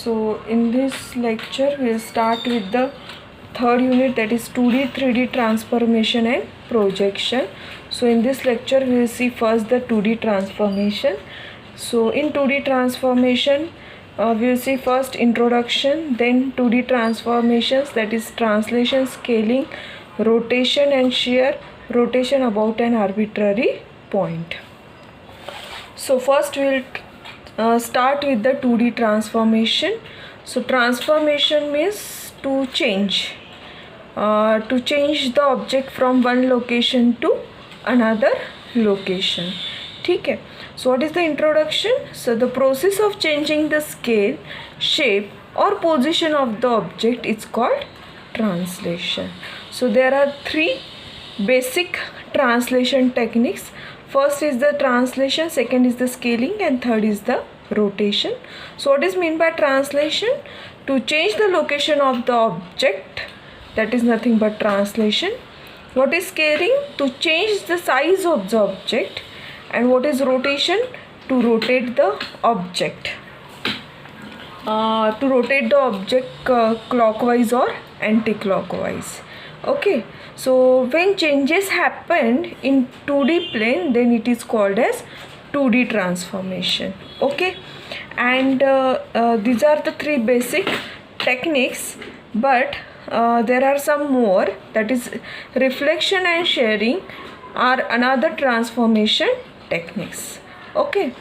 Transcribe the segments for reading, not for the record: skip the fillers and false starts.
So in this lecture we'll start with the third unit, that is 2D 3D transformation and projection. So in this lecture we will see first the 2D transformation. So in 2D transformation we will see first introduction, then 2D transformations, that is translation, scaling, rotation and shear, rotation about an arbitrary point. So first we will start with the 2D transformation. So transformation means to change the object from one location to another location. ठीक है. So what is the introduction? So the process of changing the scale, shape or position of the object is called translation. So there are three basic translation techniques. First is the translation, second is the scaling, and third is the rotation. So what is meant by translation? To change the location of the object, that is nothing but translation. What is scaling? To change the size of the object. And what is rotation? To rotate the object. Clockwise or anti-clockwise. Okay. So when changes happen in 2D plane, then it is called as 2D transformation. Okay. And these are the three basic techniques, but there are some more, that is reflection and sharing are another transformation techniques. Okay.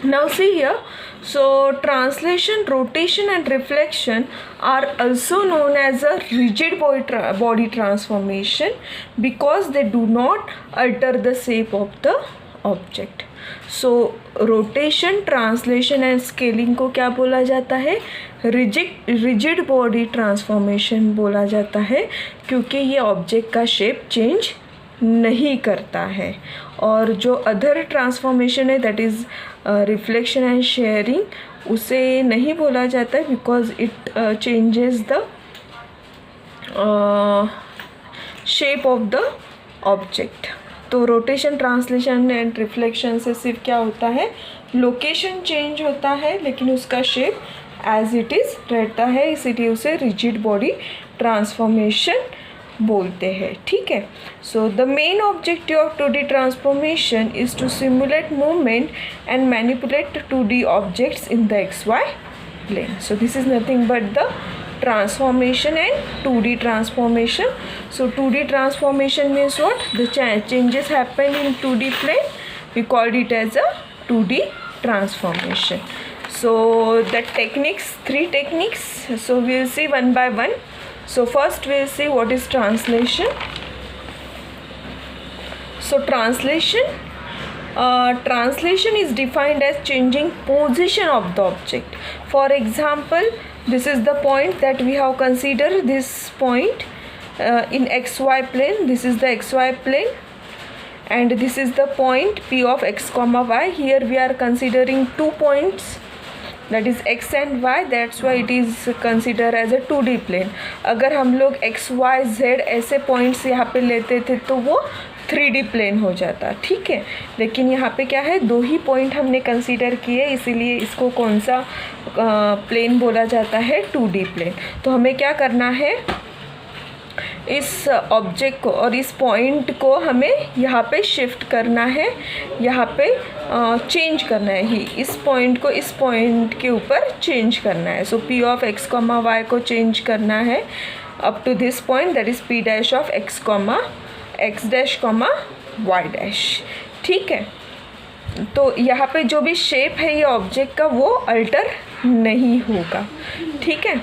Now see here, so translation, rotation and reflection are also known as a rigid body transformation because they do not alter the shape of the object. So rotation, translation and scaling को क्या बोला जाता है? rigid body transformation बोला जाता है, क्योंकि ये ऑब्जेक्ट का शेप चेंज नहीं करता है. और जो अदर ट्रांसफॉर्मेशन है, that is reflection and sharing, उसे नहीं बोला जाता है because it changes the shape of the object. तो रोटेशन, ट्रांसलेशन एंड रिफ्लेक्शन से सिर्फ क्या होता है? लोकेशन चेंज होता है, लेकिन उसका शेप एज इट इज़ रहता है, इसीलिए उसे रिजिड बॉडी ट्रांसफॉर्मेशन बोलते हैं. ठीक है. So the main objective of 2D transformation is to simulate movement and manipulate 2D objects in the XY plane. So this is nothing but the transformation and 2D transformation. So 2D transformation means what? The changes happen in 2D plane. We called it as a 2D transformation. So the techniques, three techniques. So we will see one by one. So first we will see what is translation. So translation is defined as changing position of the object. For example, this is the point that we have considered, this point in XY plane. This is the XY plane and this is the point P of x comma y. Here we are considering 2 points, that is x and y. That's why it is considered as a 2D plane. अगर हम लोग x y z ऐसे points यहाँ पे लेते थे तो वो 3D प्लेन हो जाता. ठीक है. लेकिन यहाँ पे क्या है, दो ही पॉइंट हमने कंसीडर किए, इसीलिए इसको कौन सा प्लेन बोला जाता है? 2D plane. तो हमें क्या करना है, इस ऑब्जेक्ट को और इस पॉइंट को हमें यहाँ पे शिफ्ट करना है, यहाँ पे चेंज करना है. ही इस पॉइंट को इस पॉइंट के ऊपर चेंज करना है. So P of x comma y को चेंज करना है up to this point, that is P dash of x dash comma y dash. ठीक है. तो यहाँ पे जो भी शेप है ये ऑब्जेक्ट का, वो अल्टर नहीं होगा. ठीक है.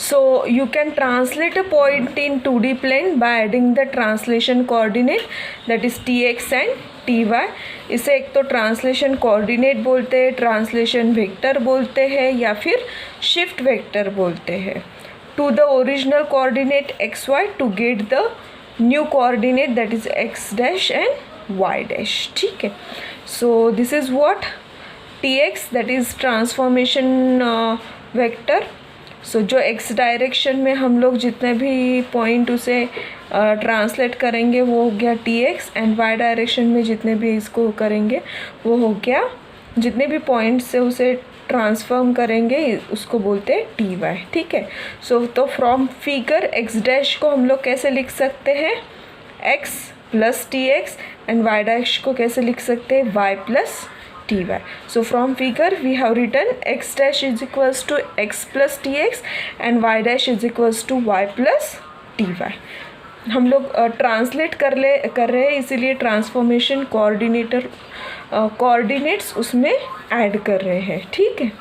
So you can translate a point in 2D plane by adding the translation coordinate, that is tx and ty. इसे एक तो ट्रांसलेशन कोऑर्डिनेट बोलते हैं, ट्रांसलेशन वेक्टर बोलते हैं, या फिर शिफ्ट वेक्टर बोलते हैं, to the original coordinate xy to get the new coordinate, that is x dash and y dash. ठीक है. So this is what tx, that is transformation vector. So जो x direction में हम लोग जितने भी पॉइंट उसे ट्रांसलेट करेंगे वो हो गया tx, एंड y डायरेक्शन में जितने भी इसको करेंगे वो हो गया, जितने भी पॉइंट से उसे ट्रांसफॉर्म करेंगे उसको बोलते हैं टी वाई, ठीक है। सो तो फ्रॉम फिगर एक्स डैश को हम लोग कैसे लिख सकते हैं, x plus t x, and y dash को कैसे लिख सकते हैं, y plus t y. So from figure we have written x dash is equals to x plus t x and y dash is equals to y plus t y. हम लोग translate कर रहे हैं, इसीलिए ट्रांसफॉर्मेशन कोऑर्डिनेट्स उसमें add कर रहे हैं, ठीक है।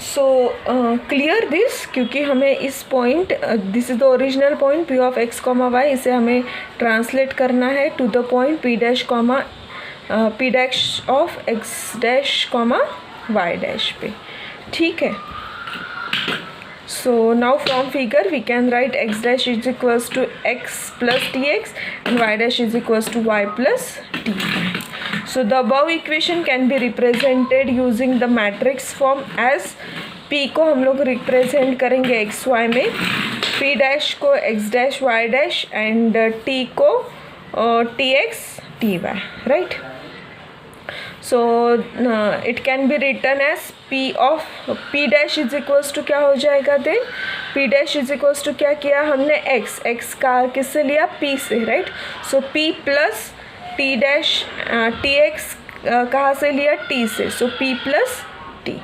सो क्लियर दिस, क्योंकि हमें इस point, this is the original point p of x comma y, इसे हमें ट्रांसलेट करना है to the point p dash comma p dash of x dash comma y dash पे, ठीक है। So now from figure we can write x dash is equals to x plus tx and y dash is equals to y plus t. So the above equation can be represented using the matrix form as p को हम लोग represent करेंगे x y में, p dash को x dash y dash and t को tx ty, right? So it can be written as p of p dash is equals to क्या हो जाएगा then, p dash is equals to क्या किया हमने, x का किससे लिया, p से, राइट। सो p plus t dash tx कहाँ से लिया, t से, सो p प्लस t,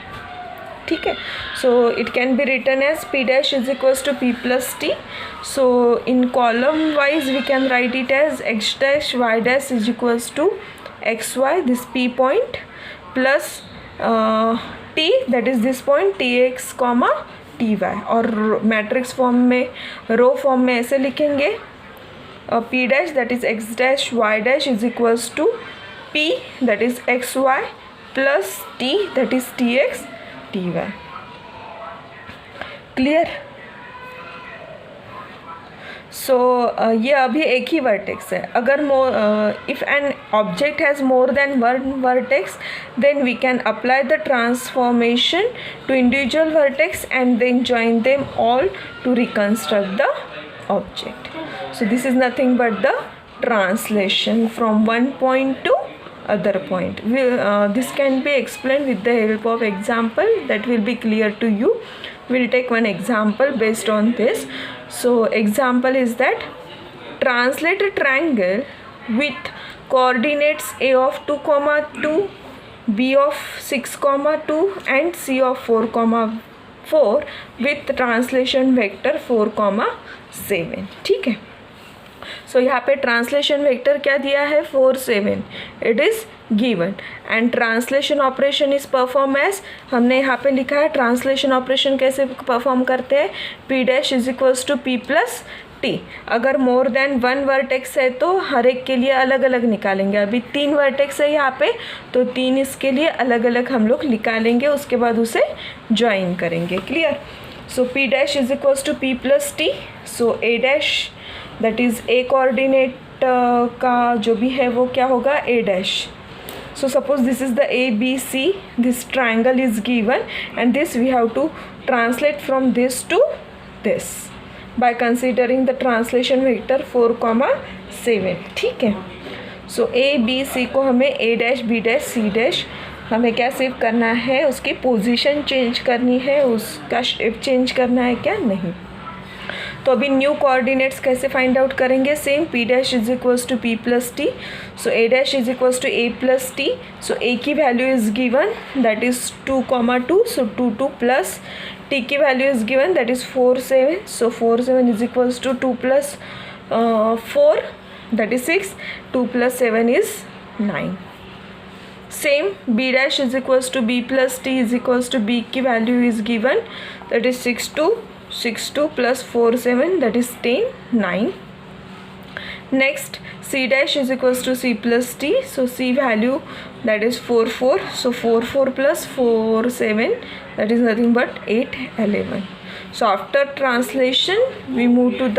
ठीक है। So it can be written as p dash is equals to p plus t. So in column wise we can write it as x dash y dash is equals to xy, this p point, plus t, that is this point tx comma ty, और matrix form में, रो form में ऐसे लिखेंगे, p dash that is x dash y dash is equals to p that is xy plus t that is tx ty. Clear. So ये अभी एक ही vertex है। अगर if an object has more than one vertex then we can apply the transformation to individual vertex and then join them all to reconstruct the object. So this is nothing but the translation from one point to other point. This can be explained with the help of example that will be clear to you. We'll take one example based on this. So example is that translate a triangle with coordinates a of 2, 2, b of 6, 2 and c of 4, 4 with translation vector 4, 7. ठीक है. सो यहाँ पे translation vector क्या दिया है 4, 7. It is given and translation operation is perform as, हमने यहाँ पे लिखा है ट्रांसलेशन ऑपरेशन कैसे परफॉर्म करते हैं, p dash is equals to p plus t. अगर मोर देन वन वर्टेक्स है तो हर एक के लिए अलग अलग निकालेंगे. अभी 3 वर्टेक्स है यहाँ पे तो 3 इसके लिए अलग अलग हम लोग निकालेंगे, उसके बाद उसे ज्वाइन करेंगे. Clear. So p dash is equals to p plus t. So a dash that is a coordinate का जो भी है वो क्या होगा a dash. So suppose this is the ABC, this triangle is given and this we have to translate from this to this by considering the translation vector 4, 7. ठीक है. So A, B, C को हमें A dash, B dash, C dash हमें क्या save करना है, उसकी position change करनी है, उसका शेप चेंज करना है क्या, नहीं. तो अभी न्यू कोऑर्डिनेट्स कैसे फाइंड आउट करेंगे, same p dash is equals to p plus t. So a dash is equals to a plus t. So a की value is given that is 2, 2. So 2, 2 plus t की value is given that is 4, 7. So 4, 7 is equals to 2 plus 4 that is 6. 2 plus 7 is 9. Same b dash is equals to b plus t is equals to b की value is given that is 6, 2 plus 4, 7 that is 10, 9. Next c dash is equals to c plus t. So c value that is 4, 4. So 4, 4 plus 4, 7 that is nothing but 8, 11. So after translation we move to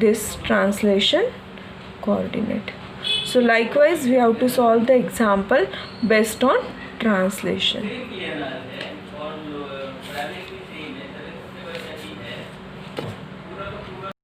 this translation coordinate. So likewise we have to solve the example based on translation.